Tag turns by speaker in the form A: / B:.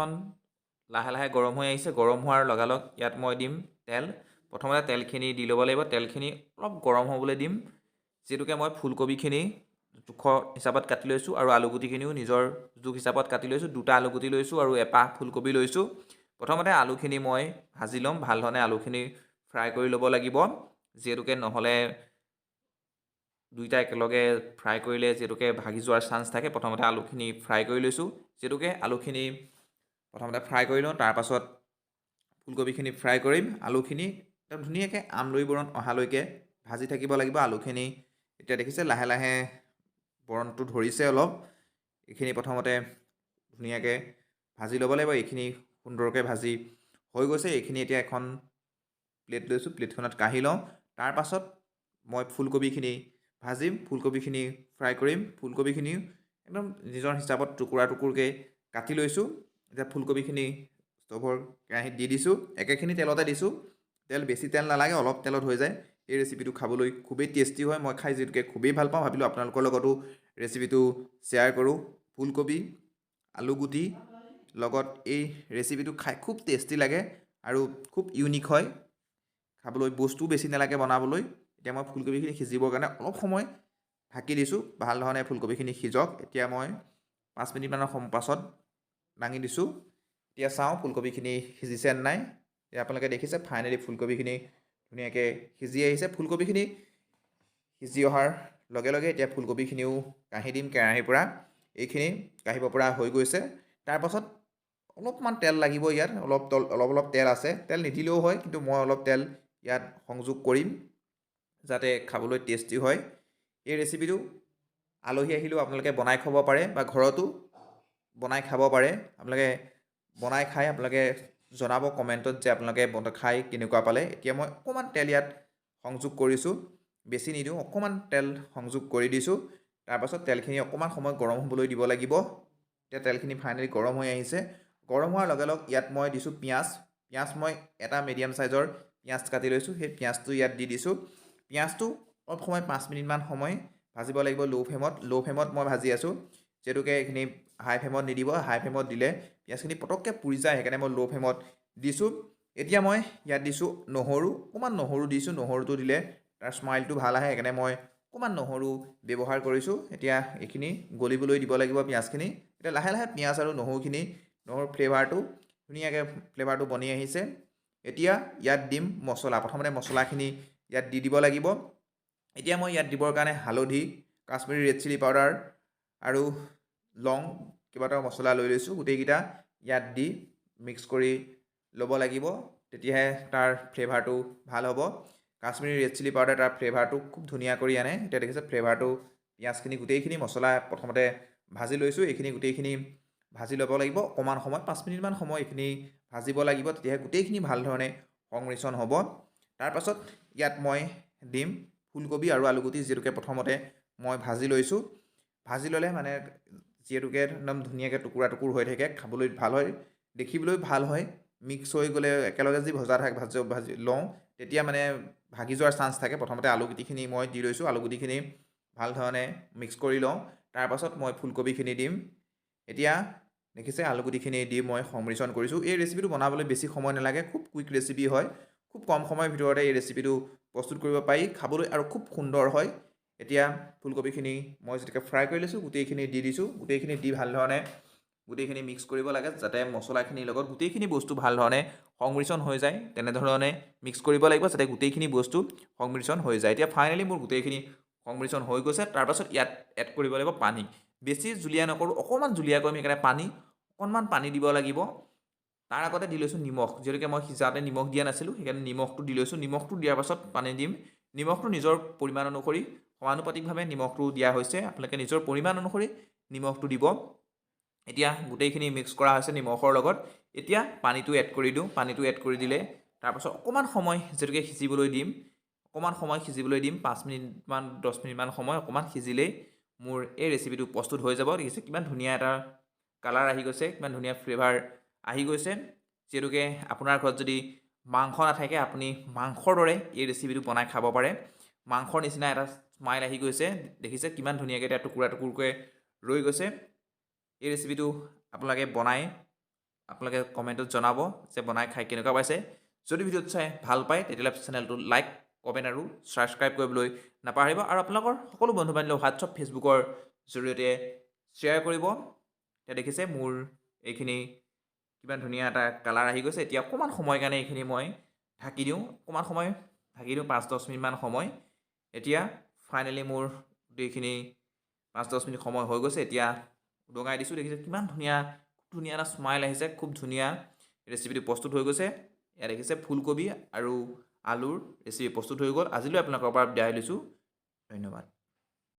A: কেৰাহীখন লাহে লাহে গৰম হৈ আহিছে। গৰম হোৱাৰ লগালগ ইয়াত মই দিম তেল। প্ৰথমতে তেলখিনি দি ল'ব লাগিব। তেলখিনি অলপ গৰম হ'বলৈ দিম। যিহেতুকে মই ফুলকবিখিনি জোখৰ হিচাপত কাটি লৈছোঁ আৰু আলুগুটিখিনিও নিজৰ জোখ হিচাপত কাটি লৈছোঁ। 2টা আলুগুটি লৈছোঁ আৰু এপাহ ফুলকবি লৈছোঁ। প্ৰথমতে আলুখিনি মই ভাজি ল'ম। ভাল ধৰণে আলুখিনি ফ্ৰাই কৰি ল'ব লাগিব। যিহেতুকে নহ'লে দুইটা একেলগে ফ্ৰাই কৰিলে যিহেতুকে ভাগি যোৱাৰ চান্স থাকে। প্ৰথমতে আলুখিনি ফ্ৰাই কৰি লৈছোঁ। যিহেতুকে আলুখিনি প্ৰথমতে ফ্ৰাই কৰি লওঁ, তাৰপাছত ফুলকবিখিনি ফ্ৰাই কৰিম। আলুখিনি একদম ধুনীয়াকৈ আমলৰি বৰণ অহালৈকে ভাজি থাকিব লাগিব। আলুখিনি এতিয়া দেখিছে লাহে লাহে বৰণটো ধৰিছে অলপ। এইখিনি প্ৰথমতে ধুনীয়াকৈ ভাজি ল'ব লাগিব। এইখিনি সুন্দৰকৈ ভাজি হৈ গৈছে। এইখিনি এতিয়া এখন প্লেট লৈছোঁ, প্লেটখনত কাঢ়ি লওঁ। তাৰপাছত মই ফুলকবিখিনি ভাজিম, ফুলকবিখিনি ফ্ৰাই কৰিম। ফুলকবিখিনি একদম নিজৰ হিচাপত টুকুৰা টুকুৰকৈ কাটি লৈছোঁ। এতিয়া ফুলকবিখিনি ষ্ট'ভৰ কেৰাহীত দি দিছোঁ। একেখিনি তেলতে দিছোঁ। তেল বেছি তেল নালাগে, অলপ তেলত হৈ যায়। এই ৰেচিপিটো খাবলৈ খুবেই টেষ্টি হয়। মই খাই যিহেতুকে খুবেই ভাল পাওঁ, ভাবিলোঁ আপোনালোকৰ লগতো ৰেচিপিটো শ্বেয়াৰ কৰোঁ। ফুলকবি, আলুগুটি লগত এই ৰেচিপিটো খাই খুব টেষ্টি লাগে আৰু খুব ইউনিক হয়। খাবলৈ বস্তুও বেছি নালাগে বনাবলৈ। এতিয়া মই ফুলকবিখিনি সিজিবৰ কাৰণে অলপ সময় ঢাকি দিছোঁ। ভাল ধৰণে ফুলকবিখিনি সিজক। এতিয়া মই 5 মিনিটমানৰ পাছত দাঙি দিছোঁ। এতিয়া চাওঁ ফুলকবিখিনি সিজিছে নে নাই। এতিয়া আপোনালোকে দেখিছে ফাইনেলি ফুলকবিখিনি ধুনীয়াকৈ সিজি আহিছে। ফুলকবিখিনি সিজি অহাৰ লগে লগে এতিয়া ফুলকবিখিনিও কাঢ়ি দিম কেৰাহীৰ পৰা। এইখিনি কাঢ়িব পৰা হৈ গৈছে। তাৰপাছত অলপমান তেল লাগিব ইয়াত। অলপ তেল আছে। তেল নিদিলেও হয়, কিন্তু মই অলপ তেল ইয়াত সংযোগ কৰিম যাতে খাবলৈ টেষ্টি হয়। এই ৰেচিপিটো আলহী আহিলেও আপোনালোকে বনাই খাব পাৰে বা ঘৰতো বনাই খাব পাৰে। আপোনালোকে বনাই খাই আপোনালোকে জনাব কমেণ্টত যে আপোনালোকে খাই কেনেকুৱা পালে। এতিয়া মই অকণমান তেল ইয়াত সংযোগ কৰিছোঁ, বেছি নিদিওঁ, অকণমান তেল সংযোগ কৰি দিছোঁ। তাৰপাছত তেলখিনি অকণমান সময় গৰম হ'বলৈ দিব লাগিব। এতিয়া তেলখিনি ফাইনেলি গৰম হৈ আহিছে। গৰম হোৱাৰ লগে লগে ইয়াত মই দিছোঁ পিঁয়াজ। পিঁয়াজ মই এটা মিডিয়াম চাইজৰ পিঁয়াজ কাটি লৈছোঁ। সেই পিঁয়াজটো ইয়াত দি দিছোঁ। পিঁয়াজটো অলপ সময় 5 মিনিটমান সময় ভাজিব লাগিব ল' ফ্লেমত। ল' ফ্লেমত মই ভাজি আছোঁ, যিহেতুকে এইখিনি হাই ফ্লেমত নিদিব। হাই ফ্লেমত দিলে পিঁয়াজখিনি পটককৈ পুৰি যায়, সেইকাৰণে মই ল' ফ্লেমত দিছোঁ। এতিয়া মই ইয়াত দিছোঁ নহৰু, অকণমান নহৰু দিছোঁ। নহৰুটো দিলে তাৰ স্মাইলটো ভাল আহে, সেইকাৰণে মই অকণমান নহৰু ব্যৱহাৰ কৰিছোঁ। এতিয়া এইখিনি গলিবলৈ দিব লাগিব পিঁয়াজখিনি। এতিয়া লাহে লাহে পিঁয়াজ আৰু নহৰুৰ ফ্লেভাৰটো ধুনীয়াকৈ ফ্লেভাৰটো বনি আহিছে। এতিয়া ইয়াত দিম মছলা। প্ৰথমতে মছলাখিনি ইয়াত দি দিব লাগিব। এতিয়া মই ইয়াত দিবৰ কাৰণে হালধি, কাশ্মীৰী ৰেড চিলি পাউডাৰ আৰু লং কেইবাটাও মছলা লৈ লৈছোঁ। গোটেইকেইটা ইয়াত দি মিক্স কৰি ল'ব লাগিব, তেতিয়াহে তাৰ ফ্লেভাৰটো ভাল হ'ব। কাশ্মীৰী ৰেড চিলি পাউডাৰ তাৰ ফ্লেভাৰটো খুব ধুনীয়া কৰি আনে। এতিয়া দেখিছে ফ্লেভাৰটো পিঁয়াজখিনি গোটেইখিনি মছলা প্ৰথমতে ভাজি লৈছোঁ। এইখিনি গোটেইখিনি ভাজি ল'ব লাগিব অকণমান সময়, 5 মিনিটমান সময় এইখিনি ভাজিব লাগিব, তেতিয়াহে গোটেইখিনি ভাল ধৰণে সংমিশ্ৰণ হ'ব। তাৰপাছত ইয়াত মই দিম ফুলকবি আৰু আলুগুটি, যিহেতুকে প্ৰথমতে মই ভাজি লৈছোঁ। ভাজি ল'লে মানে যিহেতুকে একদম ধুনীয়াকৈ টুকুৰা টুকুৰ হৈ থাকে, খাবলৈ ভাল হয়, দেখিবলৈ ভাল হয়। মিক্স হৈ গ'লে একেলগে যি ভাজি লওঁ, তেতিয়া মানে ভাগি যোৱাৰ চান্স থাকে। প্ৰথমতে আলুগুটিখিনি মই দি লৈছোঁ। আলুগুটিখিনি ভাল ধৰণে মিক্স কৰি লওঁ। তাৰপাছত মই ফুলকবিখিনি দিম। এতিয়া দেখিছে আলুগুটিখিনি দি মই সংমিশ্ৰণ কৰিছোঁ। এই ৰেচিপিটো বনাবলৈ বেছি সময় নালাগে, খুব কুইক ৰেচিপি হয়। খুব কম সময়ৰ ভিতৰতে এই ৰেচিপিটো প্ৰস্তুত কৰিব পাৰি, খাবলৈ আৰু খুব সুন্দৰ হয়। এতিয়া ফুলকবিখিনি মই যেতিয়াকৈ ফ্ৰাই কৰি লৈছোঁ, গোটেইখিনি দি দিছোঁ। গোটেইখিনি দি ভাল ধৰণে গোটেইখিনি মিক্স কৰিব লাগে, যাতে মছলাখিনিৰ লগত গোটেইখিনি বস্তু ভাল ধৰণে সংমিশ্ৰণ হৈ যায়। তেনেধৰণে মিক্স কৰিব লাগিব যাতে গোটেইখিনি বস্তু সংমিশ্ৰণ হৈ যায়। এতিয়া ফাইনেলি মোৰ গোটেইখিনি সংমিশ্ৰণ হৈ গৈছে। তাৰপাছত ইয়াত এড কৰিব লাগিব পানী। বেছি জুলীয়া নকৰোঁ, অকণমান জুলীয়া কৰিম, সেইকাৰণে অকণমান পানী দিব লাগিব। তাৰ আগতে দি লৈছোঁ নিমখ। যিহেতুকে মই সিজাওঁতে নিমখ দিয়া নাছিলোঁ, সেইকাৰণে নিমখটো দি লৈছোঁ। নিমখটো দিয়াৰ পাছত পানী দিম। নিমখটো নিজৰ পৰিমাণ অনুসৰি সমানুপাতিকভাৱে নিমখটো দিয়া হৈছে। আপোনালোকে নিজৰ পৰিমাণ অনুসৰি নিমখটো দিব। এতিয়া গোটেইখিনি মিক্স কৰা হৈছে নিমখৰ লগত। এতিয়া পানীটো এড কৰি দিওঁ। পানীটো এড কৰি দিলে তাৰপাছত অকণমান সময় যিহেতুকে সিজিবলৈ দিম, 5 মিনিটমান 10 মিনিটমান সময় অকণমান সিজিলেই মোৰ এই ৰেচিপিটো প্ৰস্তুত হৈ যাব। দেখিছে কিমান ধুনীয়া এটা কালাৰ আহি গৈছে, কিমান ধুনীয়া ফ্লেভাৰ আহি গৈছে। যিহেতুকে আপোনাৰ ঘৰত যদি মাংস নাথাকে, আপুনি মাংসৰ দৰে এই ৰেচিপিটো বনাই খাব পাৰে। মাংসৰ নিচিনা এটা স্মাইল আহি গৈছে। দেখিছে কিমান ধুনীয়াকৈ এটা টুকুৰা টুকুৰকৈ ৰৈ গৈছে। এই ৰেচিপিটো আপোনালোকে বনাই আপোনালোকে কমেণ্টত জনাব যে বনাই খাই কেনেকুৱা পাইছে। যদি ভিডিঅ'টো চাই ভাল পায় তেতিয়াহ'লে চেনেলটো লাইক, কমেণ্ট আৰু ছাবস্ক্ৰাইব কৰিবলৈ নাপাহৰিব আৰু আপোনালোকৰ সকলো বন্ধু বান্ধৱীক হোৱাটছআপ, ফেচবুকৰ জৰিয়তে শ্বেয়াৰ কৰিব। এতিয়া দেখিছে মোৰ এইখিনি কিমান ধুনীয়া এটা কালাৰ আহি গৈছে। এতিয়া অকণমান সময় কাৰণে এইখিনি মই ঢাকি দিওঁ, অকণমান সময় ঢাকি দিওঁ, 5-10 মিনিটমান সময়। এতিয়া ফাইনেলি মোৰ গোটেইখিনি 5-10 মিনিট সময় হৈ গৈছে। এতিয়া উদঙাই দিছোঁ, দেখিছে কিমান ধুনীয়া, খুব ধুনীয়া এটা স্মাইল আহিছে, খুব ধুনীয়া ৰেচিপিটো প্ৰস্তুত হৈ গৈছে। ইয়াত দেখিছে ফুলকবি আৰু আলুৰ ৰেচিপি প্ৰস্তুত হৈ গ'ল। আজিলৈ আপোনালোকৰ পৰা বিদায় লৈছোঁ, ধন্যবাদ।